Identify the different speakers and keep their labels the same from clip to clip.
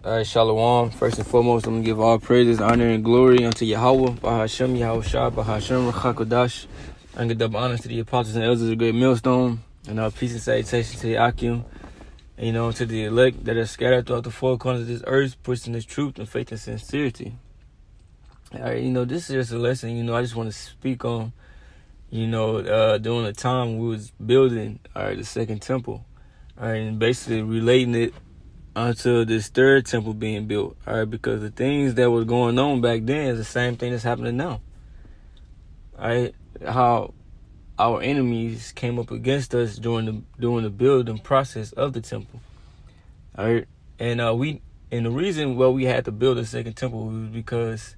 Speaker 1: Shalom. First and foremost, I'm going to give all praises, honor, and glory unto Yahweh, Bahashem, Yahushua, Bahashem, Rachakodash. I'm going to give honor to the apostles and elders of the great millstone, and our peace and salutation to the Akim, and, to the elect that are scattered throughout the four corners of this earth, pushing this truth and faith and sincerity. All right, this is just a lesson, I just want to speak on, during the time we was building, the second temple, and basically relating it until this third temple being built, because the things that were going on back then is the same thing that's happening now. How our enemies came up against us during the building process of the temple. And the reason why we had to build a second temple was because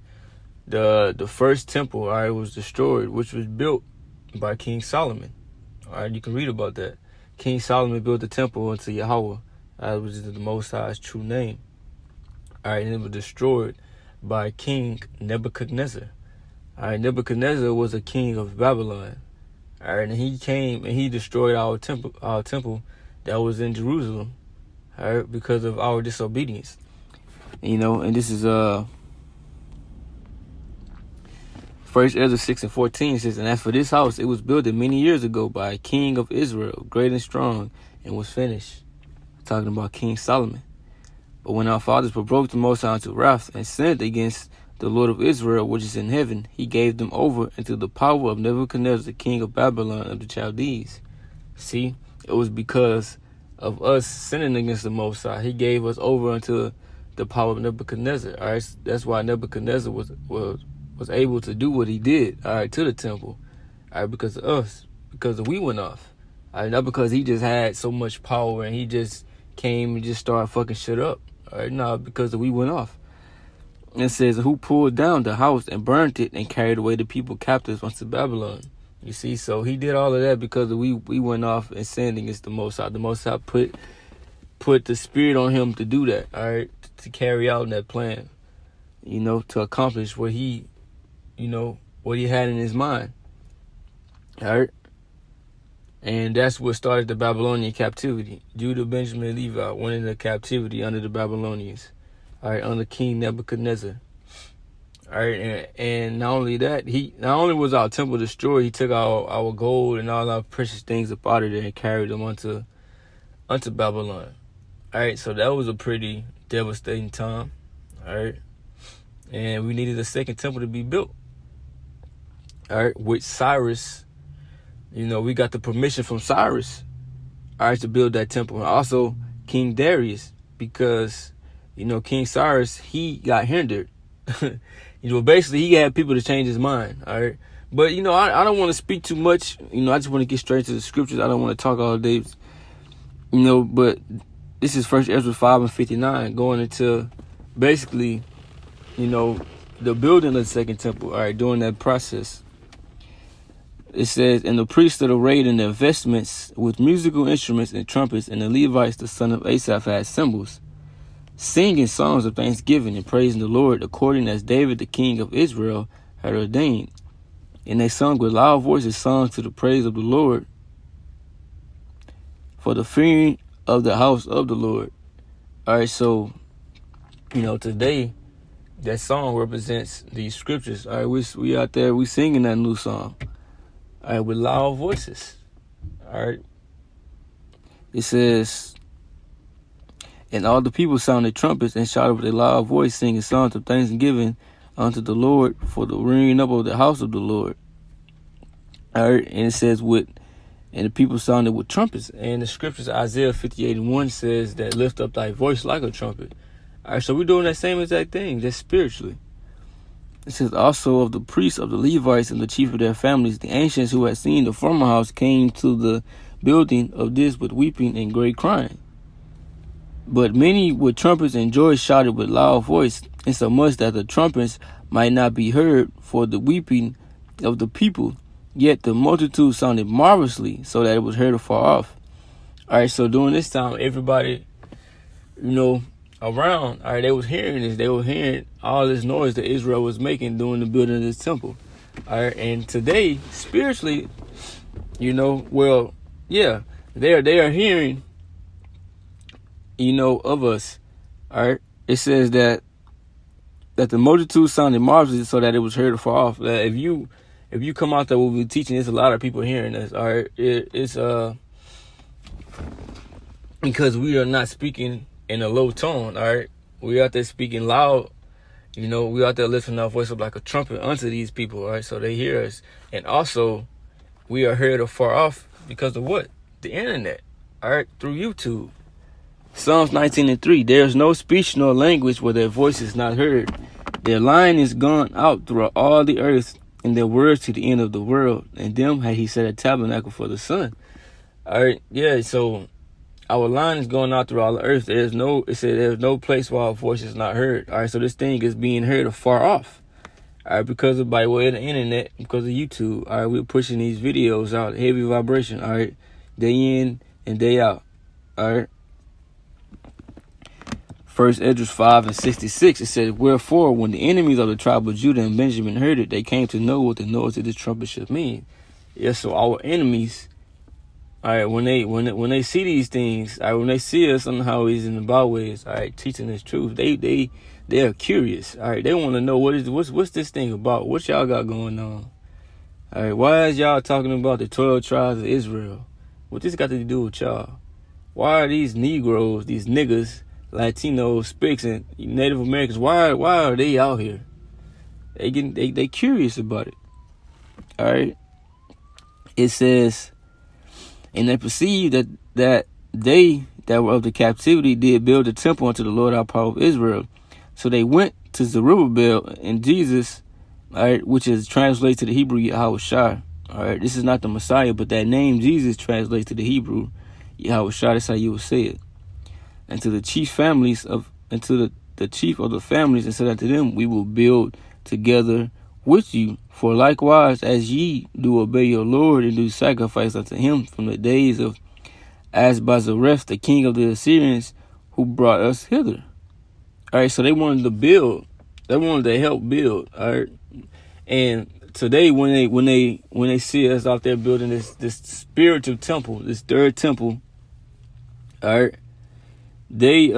Speaker 1: the first temple, was destroyed, which was built by King Solomon. You can read about that. King Solomon built the temple unto Yahweh, which is the Most High's true name. And it was destroyed by King Nebuchadnezzar. Nebuchadnezzar was a king of Babylon. And he came and he destroyed our temple that was in Jerusalem, because of our disobedience. And this is First Ezra 6:14 says, "And as for this house, it was built many years ago by a king of Israel, great and strong, and was finished." Talking about King Solomon. "But when our fathers provoked the Most High unto wrath and sinned against the Lord of Israel, which is in heaven, he gave them over into the power of Nebuchadnezzar, the king of Babylon of the Chaldees." See, it was because of us sinning against the Most High. He gave us over into the power of Nebuchadnezzar. That's why Nebuchadnezzar was able to do what he did, to the temple, because of us, because we went off. Not because he just had so much power and he just came and just started fucking shit up. No, because we went off. It says, "Who pulled down the house and burnt it and carried away the people captives unto Babylon." You see, so he did all of that because we went off and sinned against the Most High. The Most High put the spirit on him to do that, to carry out that plan, to accomplish what he, what he had in his mind. And that's what started the Babylonian captivity. Judah, Benjamin, and Levi went into captivity under the Babylonians, under King Nebuchadnezzar. And not only that, not only was our temple destroyed, he took our gold and all our precious things up out of there and carried them onto Babylon. So that was a pretty devastating time. And we needed a second temple to be built. With Cyrus. We got the permission from Cyrus, to build that temple. And also King Darius, because, King Cyrus, he got hindered. Basically he had people to change his mind. But, I don't want to speak too much. I just want to get straight to the scriptures. I don't want to talk all day. But this is First Ezra 5:59, going into basically, the building of the second temple, during that process. It says, "And the priests that arrayed in their vestments with musical instruments and trumpets, and the Levites, the son of Asaph, had cymbals, singing songs of thanksgiving and praising the Lord, according as David, the king of Israel, had ordained. And they sung with loud voices songs to the praise of the Lord, for the fearing of the house of the Lord." So, today, that song represents these scriptures. We out there, we singing that new song. With loud voices. It says, "And all the people sounded trumpets and shouted with a loud voice, singing songs of thanksgiving unto the Lord for the ringing up of the house of the Lord." And it says, and the people sounded with trumpets. And the scriptures, Isaiah 58:1 says that, "Lift up thy voice like a trumpet." So we're doing that same exact thing, just spiritually. It says, "Also of the priests, of the Levites, and the chief of their families, the ancients who had seen the former house came to the building of this with weeping and great crying. But many with trumpets and joy shouted with loud voice, insomuch that the trumpets might not be heard for the weeping of the people. Yet the multitude sounded marvelously, so that it was heard afar off." So during this time, everybody, around, they was hearing this. They were hearing all this noise that Israel was making during the building of this temple. And today, spiritually, they are hearing, of us, it says that the multitude sounded marvelous, so that it was heard afar off. That if you come out there, we'll be teaching. There's a lot of people hearing this. All right, it's because we are not speaking in a low tone. All right, we out there speaking loud. You know, we out there lifting our voice up like a trumpet unto these people. All right, so they hear us, and also we are heard afar off because of what? The internet. All right, through YouTube. Psalms 19:3. There is no speech nor language where their voice is not heard. Their line is gone out throughout all the earth, and their words to the end of the world. And them had he set a tabernacle for the sun. All right, yeah. So our line is going out through all the earth. It said there's no place where our voice is not heard. All right, so this thing is being heard afar off. All right, because of by way of the internet, because of YouTube. All right, we're pushing these videos out, heavy vibration. All right, day in and day out. All right. First Ezra 5:66, it says, wherefore, when the enemies of the tribe of Judah and Benjamin heard it, they came to know what the noise of this trumpet should mean. Yes, so our enemies, all right, when they see these things, all right, when they see us somehow he's in the byways, all right, teaching this truth, they are curious. All right, they want to know what's this thing about? What y'all got going on? All right, why is y'all talking about the 12 tribes of Israel? What this got to do with y'all? Why are these Negroes, these niggas, Latinos, Spics, and Native Americans, why are they out here? They curious about it. All right. It says, and they perceived that they that were of the captivity did build a temple unto the Lord our power of Israel. So they went to Zerubbabel and Jesus, all right, which is translated to the Hebrew Yahushua. All right, this is not the Messiah, but that name Jesus translates to the Hebrew Yahushua. That's how you would say it. And to the chief families and to the chief of the families, and said unto them, we will build together with you. For likewise, as ye do obey your Lord and do sacrifice unto him from the days of Ashbazzareth, the king of the Assyrians, who brought us hither. All right, so they wanted to build. They wanted to help build. All right, and today when they see us out there building this spiritual temple, this third temple, all right. They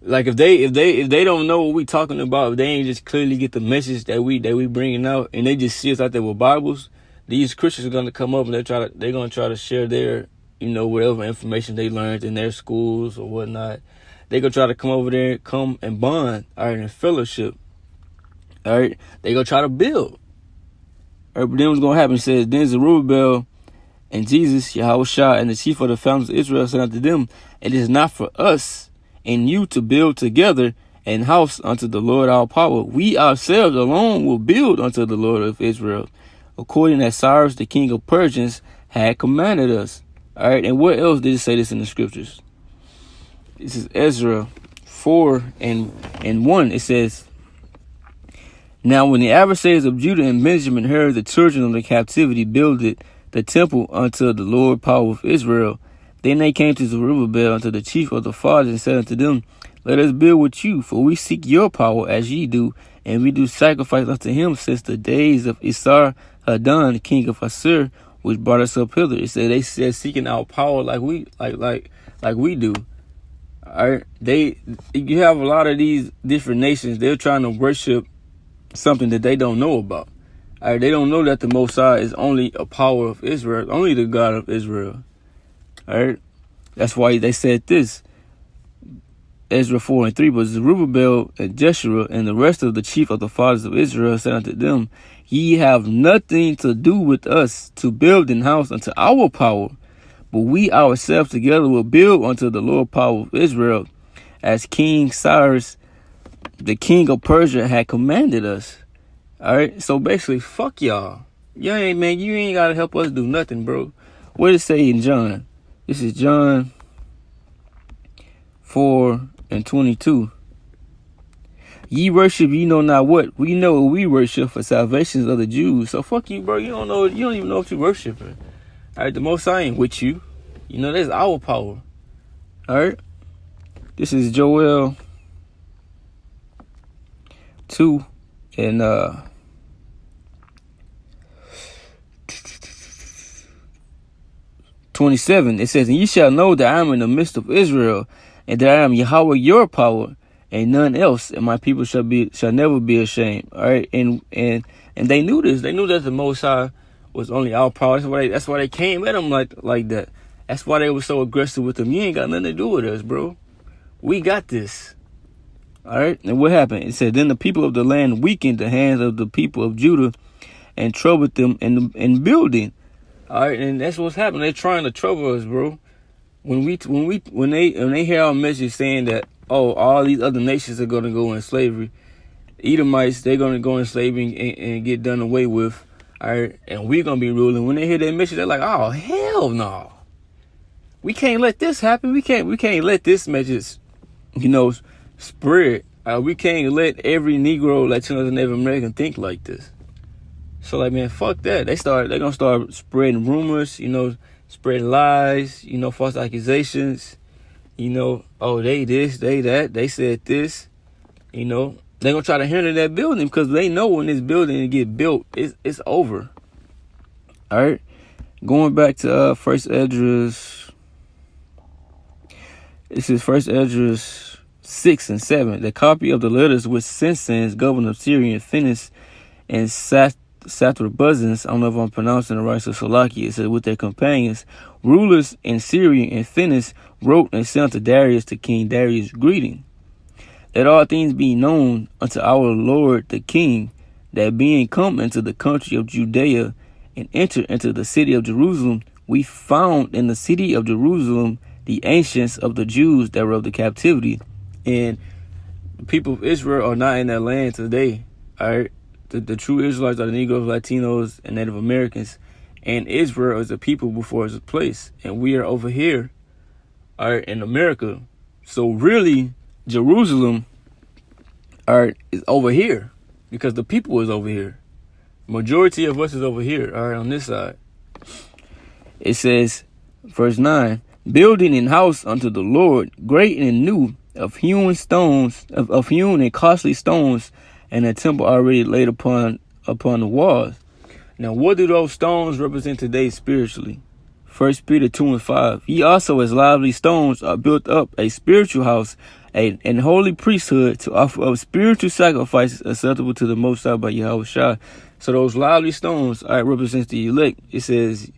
Speaker 1: like if they don't know what we talking about, if they ain't just clearly get the message that we bringing out, and they just see us out there with Bibles, these Christians are gonna come up and they're gonna try to share their, you know, whatever information they learned in their schools or whatnot. They gonna try to come over there, come and bond, all right, in fellowship. All right, they gonna try to build. All right, but then what's gonna happen? It says, then Zerubbabel and Jesus, Yahushua, and the chief of the families of Israel said unto them, it is not for us and you to build together an house unto the Lord our power. We ourselves alone will build unto the Lord of Israel, according as Cyrus, the king of Persians, had commanded us. All right, and where else did it say this in the scriptures? This is Ezra 4:1. It says, now when the adversaries of Judah and Benjamin heard the children of the captivity builded the temple unto the Lord power of Israel, then they came to Zerubbabel unto the chief of the fathers and said unto them, let us build with you, for we seek your power as ye do, and we do sacrifice unto him since the days of Esar-Haddon, king of Assur, which brought us up hither. It said they said seeking our power like we do. All right, you have a lot of these different nations. They're trying to worship something that they don't know about. All right, they don't know that the Most High is only a power of Israel, only the God of Israel. All right, that's why they said this. Ezra 4:3, but Zerubbabel and Jeshua and the rest of the chief of the fathers of Israel said unto them, ye have nothing to do with us to build an house unto our power, but we ourselves together will build unto the Lord power of Israel, as King Cyrus, the king of Persia, had commanded us. All right, so basically, fuck y'all. You ain't gotta help us do nothing, bro. What does it say in John? This is John 4:22. Ye worship, ye know not what. We know what we worship, for salvation of the Jews. So fuck you, bro. You don't even know what you worshiping. All right, the Most High ain't with you. You know, that's our power. All right. This is Joel 2 and 27. It says, and ye shall know that I am in the midst of Israel, and that I am Yahweh your power, and none else, and my people shall never be ashamed. All right, and they knew this. They knew that the Most High was only our power. That's why they came at him like that. That's why they were so aggressive with him. You ain't got nothing to do with us, bro. We got this. All right, and what happened? It said, then the people of the land weakened the hands of the people of Judah and troubled them in building. All right, and that's what's happening. They're trying to trouble us, bro. When they hear our message saying that, oh, all these other nations are gonna go in slavery, Edomites, they're gonna go in slavery and get done away with. All right, and we're gonna be ruling. When they hear that message, they're like, oh, hell no. We can't let this happen. We can't let this message, spread. We can't let every Negro, Latino, and Native American think like this. So, like, man, fuck that. They're gonna start spreading rumors, spreading lies, false accusations. Oh, they this, they that, they said this. They're gonna try to hinder that building because they know when this building get built, it's over. All right, going back to First Esdras. This is First Esdras 6 and 7. The copy of the letters which Sensen, governor of Syria, and Phineas, and Satrabuzans, I don't know if I'm pronouncing it right, so Salaki, it said, with their companions, rulers in Syria, and Phineas wrote and sent to Darius, to King Darius, greeting. Let all things be known unto our Lord the King, that being come into the country of Judea, and entered into the city of Jerusalem, we found in the city of Jerusalem the ancients of the Jews that were of the captivity. And the people of Israel are not in that land today. All right, the true Israelites are the Negroes, Latinos, and Native Americans. And Israel is a people before it's a place. And we are over here, all right, in America. So really, Jerusalem, all right, is over here because the people is over here. Majority of us is over here, all right, on this side. It says, verse 9, building an house unto the Lord, great and new, of hewn stones, of hewn and costly stones, and a temple already laid upon the walls. Now, what do those stones represent today spiritually? 1 Peter 2 and 5. Ye also as lively stones are built up a spiritual house, an holy priesthood, to offer up spiritual sacrifices acceptable to the Most High by Yahweh Shai. So those lively stones, represents the elect. It says,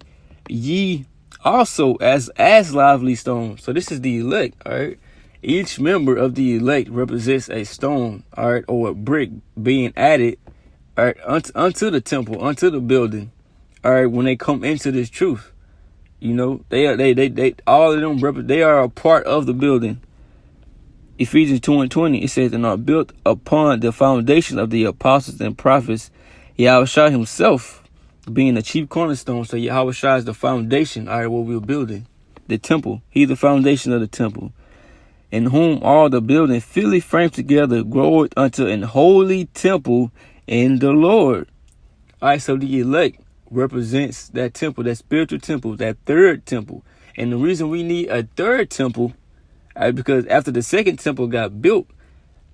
Speaker 1: ye also as lively stones. So this is the elect, all right? Each member of the elect represents a stone, all right, or a brick being added, all right, unto the temple, unto the building, all right, when they come into this truth. They all of them, they are a part of the building. Ephesians 2 and 20, it says, and are built upon the foundation of the apostles and prophets, Yahweh Shai himself being the chief cornerstone. So Yahweh Shai is the foundation, all right, what we're building, the temple. He's the foundation of the temple, in whom all the building fitly framed together groweth unto an holy temple in the Lord. All right, so the elect represents that temple, that spiritual temple, that third temple. And the reason we need a third temple, because after the second temple got built,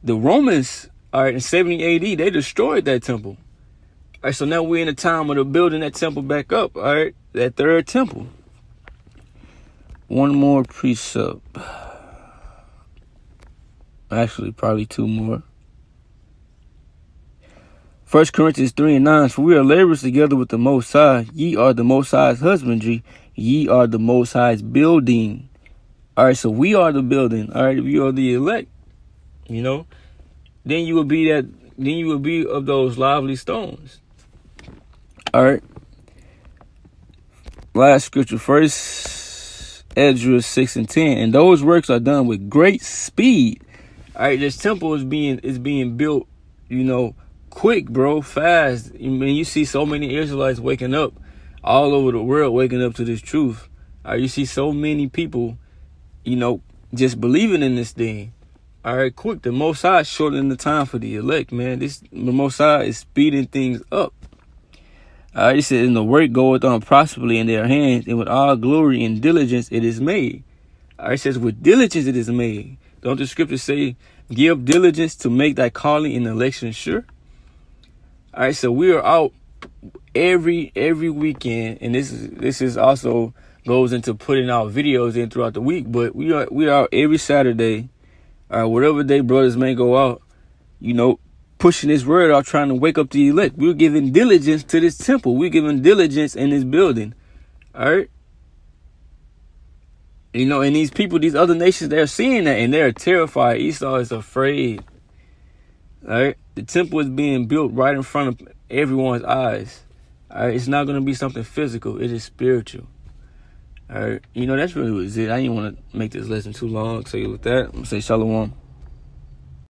Speaker 1: the Romans, all right, in 70 AD, they destroyed that temple. All right, so now we're in a time of building that temple back up, all right, that third temple. One more precept. Actually, probably two more. 1 Corinthians 3 and 9, for we are laborers together with the Most High. Ye are the Most High's husbandry. Ye are the Most High's building. All right, so we are the building. All right, we are the elect. Then you will be that. Then you will be of those lively stones. All right. Last scripture, 1 Esdras 6 and 10, and those works are done with great speed. All right, this temple is being built, quick, bro, fast. I mean, you see so many Israelites waking up all over the world, waking up to this truth. All right, you see so many people, just believing in this thing. All right, quick. The Most High is shortening the time for the elect, man. The Most High is speeding things up. All right, it says, and the work goeth on prosperously in their hands, and with all glory and diligence it is made. All right, it says, with diligence it is made. Don't the scriptures say, give diligence to make thy calling and election sure? All right, so we are out every weekend, and this is also goes into putting out videos in throughout the week, but we are every Saturday, whatever day brothers may go out, pushing this word out, trying to wake up the elect. We're giving diligence to this temple. We're giving diligence in this building. All right. And these people, these other nations, they're seeing that and they're terrified. Esau is afraid. All right. The temple is being built right in front of everyone's eyes. All right. It's not going to be something physical. It is spiritual. All right. That's really what it is. I didn't want to make this lesson too long. So with that, I'm going to say shalom.